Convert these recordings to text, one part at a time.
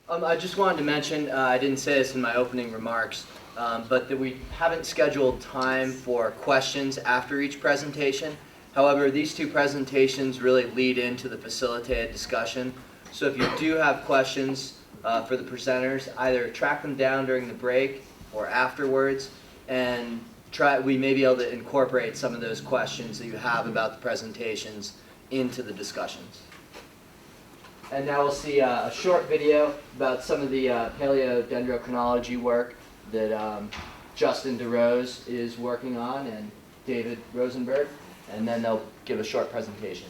I just wanted to mention, I didn't say this in my opening remarks, but that we haven't scheduled time for questions after each presentation. However, these two presentations really lead into the facilitated discussion. So if you do have questions for the presenters, either track them down during the break or afterwards, and we may be able to incorporate some of those questions that you have about the presentations into the discussions. And now we'll see a short video about some of the paleo dendrochronology work that Justin DeRose is working on and David Rosenberg, and then they'll give a short presentation.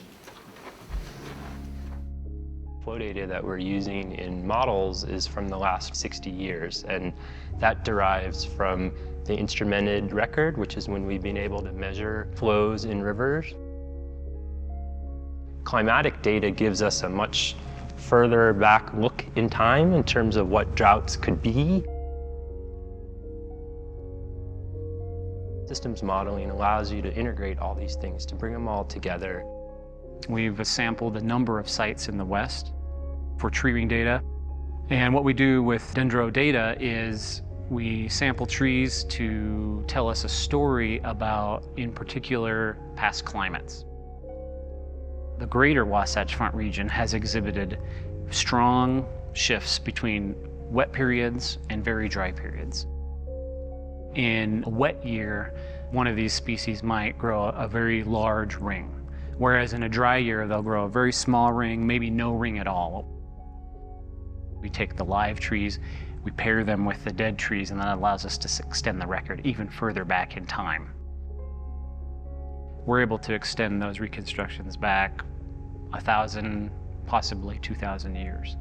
Flow data that we're using in models is from the last 60 years, and that derives from the instrumented record, which is when we've been able to measure flows in rivers. Climatic data gives us a much further back look in time in terms of what droughts could be. Systems modeling allows you to integrate all these things, to bring them all together. We've sampled a number of sites in the West for tree ring data. And what we do with dendro data is we sample trees to tell us a story about, in particular, past climates. The greater Wasatch Front region has exhibited strong shifts between wet periods and very dry periods. In a wet year, one of these species might grow a very large ring, whereas in a dry year, they'll grow a very small ring, maybe no ring at all. We take the live trees, we pair them with the dead trees, and that allows us to extend the record even further back in time. We're able to extend those reconstructions back 1,000, possibly 2,000 years.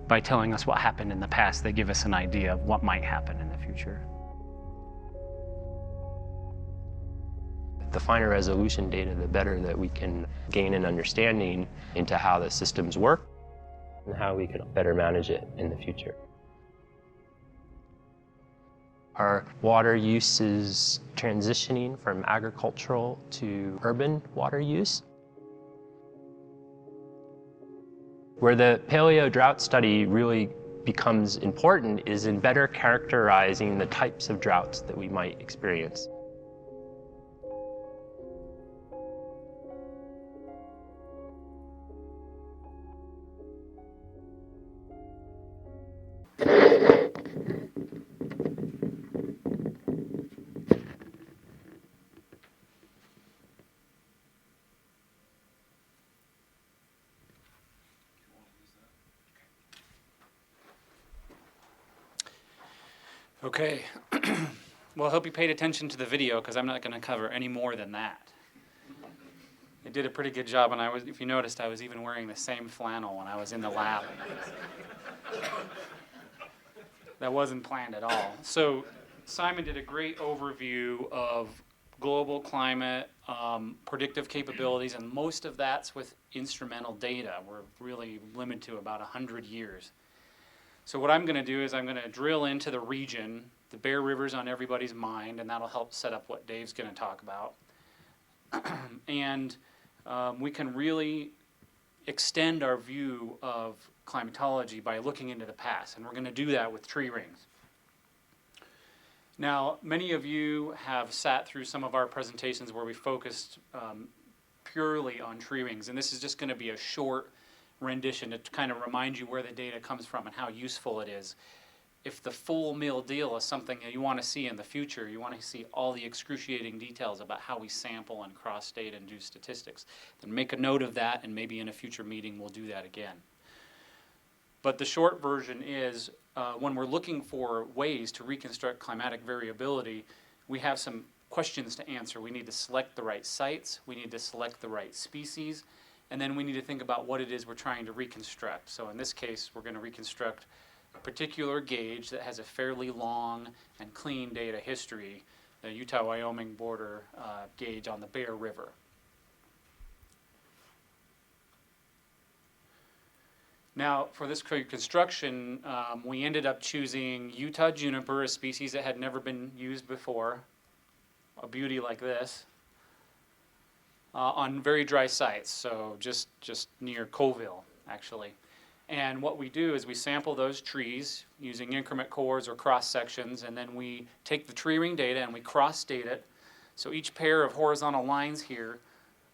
By telling us what happened in the past, they give us an idea of what might happen in the future. The finer resolution data, the better that we can gain an understanding into how the systems work and how we can better manage it in the future. Our water use is transitioning from agricultural to urban water use. Where the paleo drought study really becomes important is in better characterizing the types of droughts that we might experience. Okay, well, I hope you paid attention to the video because I'm not going to cover any more than that. It did a pretty good job, and if you noticed, I was even wearing the same flannel when I was in the lab. That wasn't planned at all. So Simon did a great overview of global climate, predictive capabilities, and most of that's with instrumental data. We're really limited to about 100 years. So what I'm going to do is I'm going to drill into the region. The Bear River's on everybody's mind, and that'll help set up what Dave's going to talk about. And we can really extend our view of climatology by looking into the past, and we're going to do that with tree rings. Now, many of you have sat through some of our presentations where we focused purely on tree rings, and this is just going to be a short rendition to kind of remind you where the data comes from and how useful it is. If the full meal deal is something that you want to see in the future, you want to see all the excruciating details about how we sample and cross-state and do statistics, then make a note of that, and maybe in a future meeting we'll do that again. But the short version is when we're looking for ways to reconstruct climatic variability, we have some questions to answer. We need to select the right sites, we need to select the right species, and then we need to think about what it is we're trying to reconstruct. So in this case, we're going to reconstruct a particular gauge that has a fairly long and clean data history, the Utah-Wyoming border gauge on the Bear River. Now, for this reconstruction, we ended up choosing Utah juniper, a species that had never been used before, a beauty like this, on very dry sites, so just near Colville, actually. And what we do is we sample those trees using increment cores or cross sections, and then we take the tree ring data and we cross date it. So each pair of horizontal lines here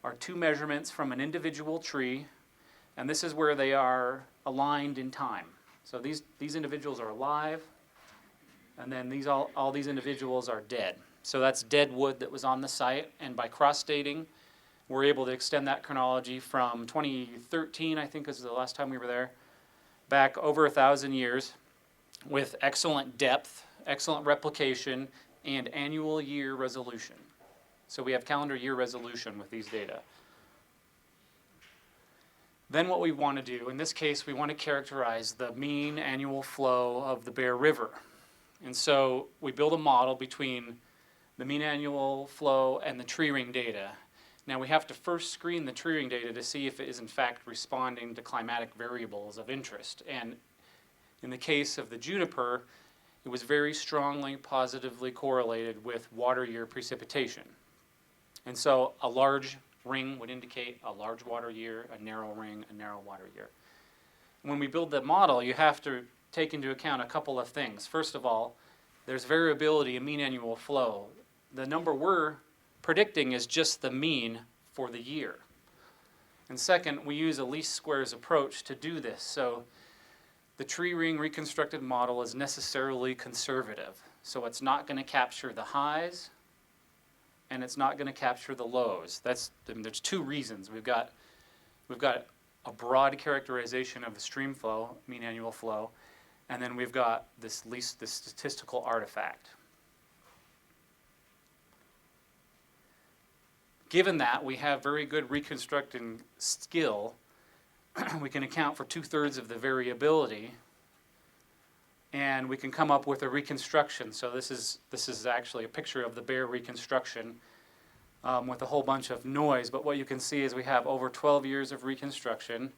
are 2 measurements from an individual tree, and this is where they are aligned in time. So these individuals are alive, and then all these individuals are dead. So that's dead wood that was on the site, and by cross dating, we're able to extend that chronology from 2013, I think is the last time we were there, back over 1,000 years with excellent depth, excellent replication, and annual year resolution. So we have calendar year resolution with these data. Then what we want to do, in this case, we want to characterize the mean annual flow of the Bear River. And so we build a model between the mean annual flow and the tree ring data. Now we have to first screen the tree ring data to see if it is in fact responding to climatic variables of interest. And in the case of the juniper, it was very strongly positively correlated with water year precipitation. And so a large ring would indicate a large water year, a narrow ring, a narrow water year. When we build the model, you have to take into account a couple of things. First of all, there's variability in mean annual flow. The number we're predicting is just the mean for the year. And second, we use a least squares approach to do this. So the tree ring reconstructed model is necessarily conservative. So it's not going to capture the highs, and it's not going to capture the lows. There's 2 reasons. We've got a broad characterization of the stream flow, mean annual flow, and then we've got this statistical artifact. Given that we have very good reconstructing skill, we can account for 2/3 of the variability, and we can come up with a reconstruction. So this is actually a picture of the Bear reconstruction with a whole bunch of noise. But what you can see is we have over 12 years of reconstruction,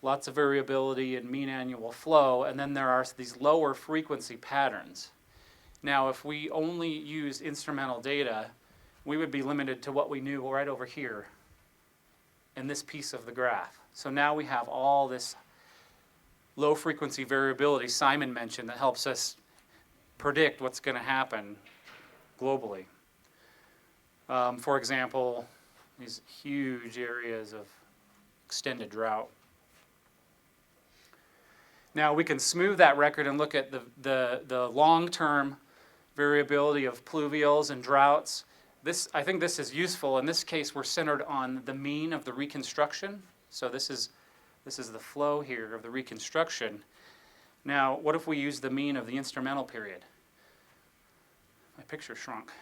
lots of variability in mean annual flow, and then there are these lower frequency patterns. Now, if we only use instrumental data, we would be limited to what we knew right over here in this piece of the graph. So now we have all this low frequency variability Simon mentioned that helps us predict what's going to happen globally. For example, these huge areas of extended drought. Now we can smooth that record and look at the long-term variability of pluvials and droughts. I think this is useful. In this case, we're centered on the mean of the reconstruction. So this is the flow here of the reconstruction. Now, what if we use the mean of the instrumental period? My picture shrunk.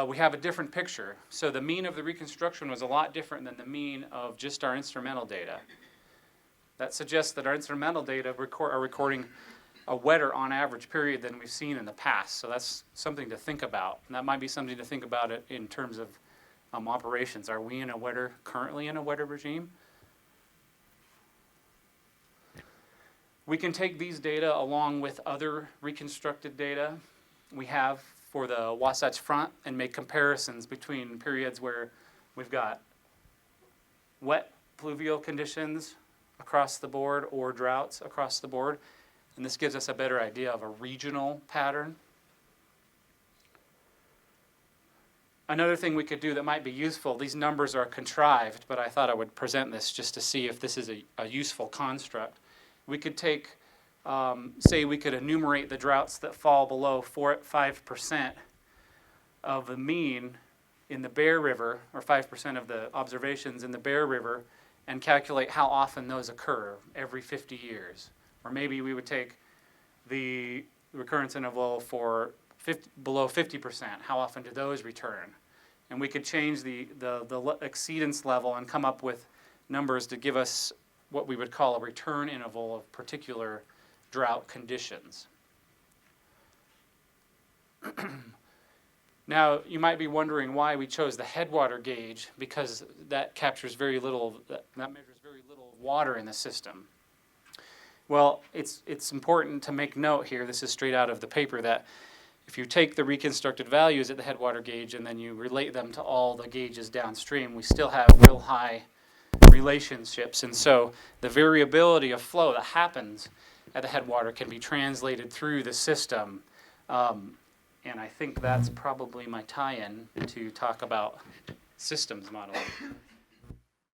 We have a different picture. So the mean of the reconstruction was a lot different than the mean of just our instrumental data. That suggests that our instrumental data are recording a wetter on average period than we've seen in the past. So that's something to think about. And that might be something to think about it in terms of operations. Are we currently in a wetter regime? We can take these data along with other reconstructed data we have for the Wasatch Front and make comparisons between periods where we've got wet pluvial conditions across the board or droughts across the board. And this gives us a better idea of a regional pattern. Another thing we could do that might be useful, these numbers are contrived, but I thought I would present this just to see if this is a useful construct. We could take, say we could enumerate the droughts that fall below 5% of the mean in the Bear River, or 5% of the observations in the Bear River, and calculate how often those occur every 50 years. Or maybe we would take the recurrence interval for below 50%. How often do those return? And we could change the exceedance level and come up with numbers to give us what we would call a return interval of particular drought conditions. Now, you might be wondering why we chose the headwater gauge, because that captures very little, that measures very little water in the system. Well, it's important to make note here, this is straight out of the paper, that if you take the reconstructed values at the headwater gauge and then you relate them to all the gauges downstream, we still have real high relationships. And so the variability of flow that happens at the headwater can be translated through the system. And I think that's probably my tie-in to talk about systems modeling.